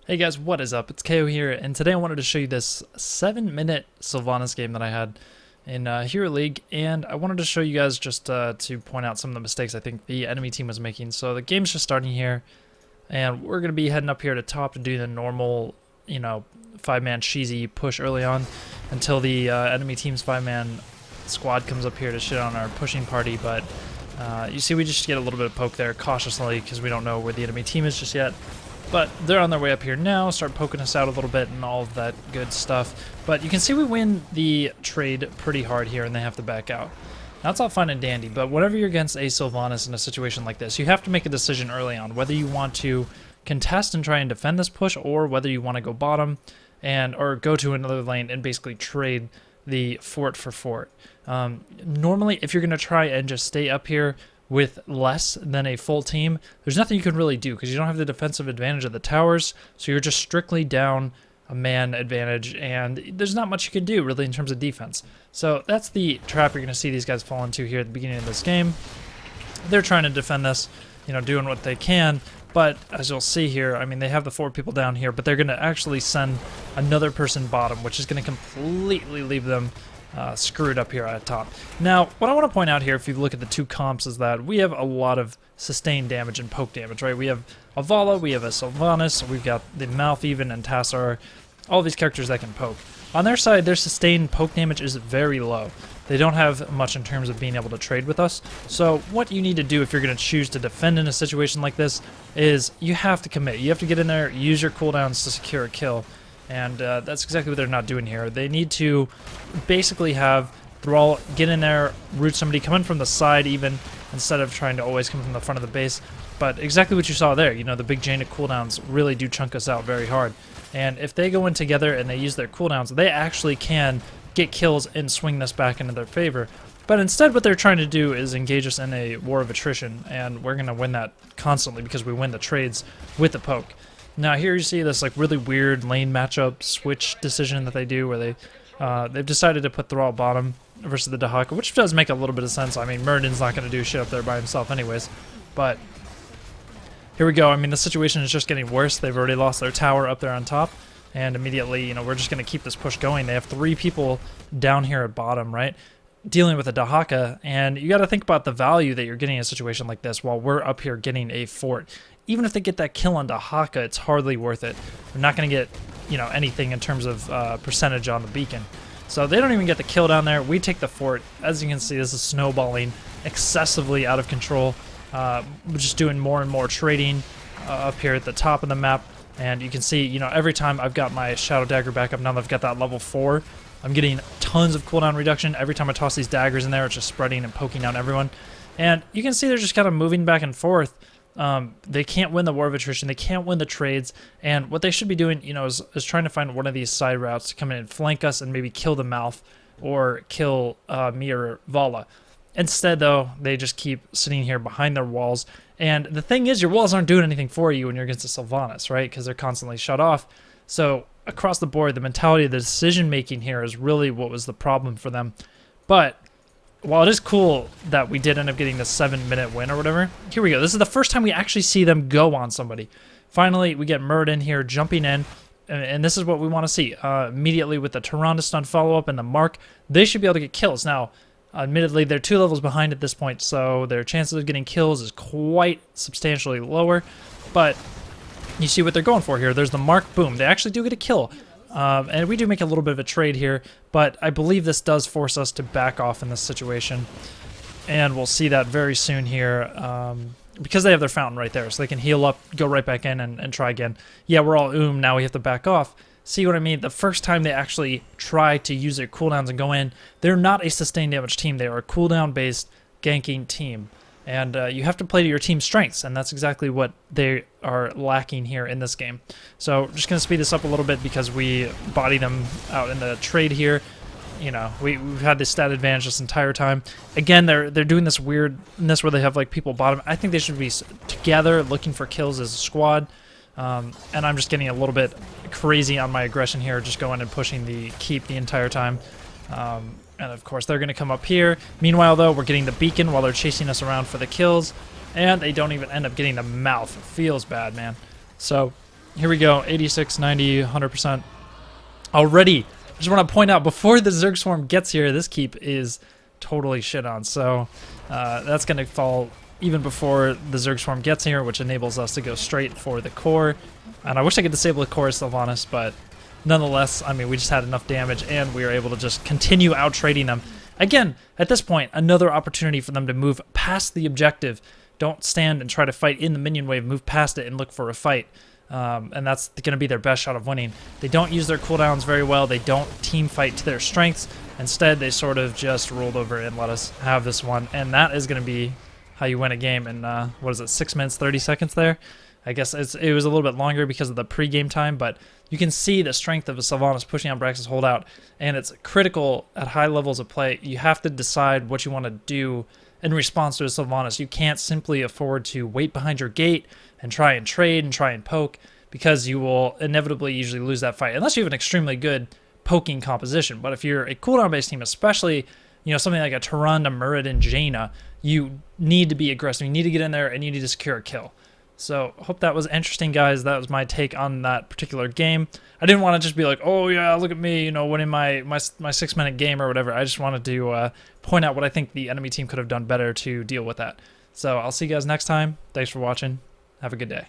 Hey guys, what is up? It's Kaeyoh here, and today I wanted to show you this 7-minute Sylvanas game that I had in Hero League, and I wanted to show you guys just to point out some of the mistakes I think the enemy team was making. So the game's just starting here, and we're going to be heading up here to top to do the normal, 5-man cheesy push early on until the enemy team's 5-man squad comes up here to shit on our pushing party, but you see we just get a little bit of poke there cautiously because we don't know where the enemy team is just yet. But they're on their way up here now, start poking us out a little bit and all of that good stuff. But you can see we win the trade pretty hard here and they have to back out. Now it's all fine and dandy, but whenever you're against a Sylvanas in a situation like this, you have to make a decision early on whether you want to contest and try and defend this push or whether you want to go bottom or go to another lane and basically trade the fort for fort. Normally, if you're going to try and just stay up here with less than a full team, there's nothing you can really do because you don't have the defensive advantage of the towers, so you're just strictly down a man advantage, and there's not much you can do really in terms of defense. So that's the trap you're going to see these guys fall into here at the beginning of this game. They're trying to defend this, doing what they can, but as you'll see here, I mean, they have the 4 people down here, but they're going to actually send another person bottom, which is going to completely leave them screwed up here at top. Now, what I want to point out here, if you look at the 2 comps, is that we have a lot of sustained damage and poke damage, right? We have a Vala, we have a Sylvanas, we've got the Mouth even, and Tassar, all these characters that can poke. On their side, their sustained poke damage is very low. They don't have much in terms of being able to trade with us. So what you need to do if you're going to choose to defend in a situation like this is you have to commit. You have to get in there, use your cooldowns to secure a kill. And that's exactly what they're not doing here. They need to basically have Thrall get in there, root somebody, come in from the side even, instead of trying to always come from the front of the base. But exactly what you saw there, the big Jaina cooldowns really do chunk us out very hard. And if they go in together and they use their cooldowns, they actually can get kills and swing this back into their favor. But instead what they're trying to do is engage us in a war of attrition, and we're going to win that constantly because we win the trades with the poke. Now here you see this really weird lane matchup switch decision that they do where they've decided to put Thrall bottom versus the Dahaka, which does make a little bit of sense. I mean, Muradin's not going to do shit up there by himself anyways. But here we go. I mean, the situation is just getting worse. They've already lost their tower up there on top. And immediately, we're just going to keep this push going. They have 3 people down here at bottom, right? Dealing with a Dahaka, and you got to think about the value that you're getting in a situation like this while we're up here getting a fort. Even if they get that kill on Dahaka, it's hardly worth it. They're not going to get, anything in terms of percentage on the beacon. So they don't even get the kill down there. We take the fort. As you can see, this is snowballing excessively out of control. We're just doing more and more trading up here at the top of the map. And you can see, every time I've got my Shadow Dagger back up, now that I've got that level 4, I'm getting tons of cooldown reduction. Every time I toss these daggers in there, it's just spreading and poking down everyone. And you can see they're just kind of moving back and forth. They can't win the war of attrition. They can't win the trades. And what they should be doing, is trying to find one of these side routes to come in and flank us and maybe kill the Mouth or kill me or Vala. Instead, though, they just keep sitting here behind their walls. And the thing is, your walls aren't doing anything for you when you're against a Sylvanas, right? Because they're constantly shut off. So across the board, the mentality, the decision-making here is really what was the problem for them. But while it is cool that we did end up getting the 7-minute win or whatever, here we go. This is the first time we actually see them go on somebody. Finally, we get Muradin here jumping in, and this is what we want to see. Immediately with the Tyrande stun follow-up and the mark, they should be able to get kills. Now, admittedly, they're 2 levels behind at this point, so their chances of getting kills is quite substantially lower, but you see what they're going for here. There's the mark, boom. They actually do get a kill. And we do make a little bit of a trade here, but I believe this does force us to back off in this situation. And we'll see that very soon here because they have their fountain right there, so they can heal up, go right back in, and try again. Yeah, we're all now we have to back off. See what I mean? The first time they actually try to use their cooldowns and go in, they're not a sustained damage team. They are a cooldown-based ganking team. And you have to play to your team's strengths, and that's exactly what they are lacking here in this game. So just going to speed this up a little bit because we body them out in the trade here. We've had this stat advantage this entire time. Again, they're doing this weirdness where they have people bottom. I think they should be together looking for kills as a squad. And I'm just getting a little bit crazy on my aggression here, just going and pushing the keep the entire time. And of course, they're going to come up here. Meanwhile, though, we're getting the beacon while they're chasing us around for the kills. And they don't even end up getting the Mouth. It feels bad, man. So Here we go, 86, 90, 100%. Already, I just want to point out, before the Zerg Swarm gets here, this keep is totally shit on. So that's going to fall even before the Zerg Swarm gets here, which enables us to go straight for the core. And I wish I could disable the core of Sylvanas, but nonetheless, I mean, we just had enough damage, and we were able to just continue out-trading them. Again, at this point, another opportunity for them to move past the objective. Don't stand and try to fight in the minion wave. Move past it and look for a fight. And that's going to be their best shot of winning. They don't use their cooldowns very well. They don't team fight to their strengths. Instead, they sort of just rolled over and let us have this one. And that is going to be how you win a game in, what is it, 6 minutes, 30 seconds there? I guess it was a little bit longer because of the pre-game time, but you can see the strength of a Sylvanas pushing on Braxis Holdout, and it's critical at high levels of play. You have to decide what you want to do in response to a Sylvanas. You can't simply afford to wait behind your gate and try and trade and try and poke, because you will inevitably usually lose that fight, unless you have an extremely good poking composition. But if you're a cooldown-based team, especially something like a Tyrande, a Muradin, Jaina, you need to be aggressive. You need to get in there, and you need to secure a kill. So, hope that was interesting, guys. That was my take on that particular game. I didn't want to just be like, oh yeah, look at me, winning my 6-minute game or whatever. I just wanted to point out what I think the enemy team could have done better to deal with that. So, I'll see you guys next time. Thanks for watching. Have a good day.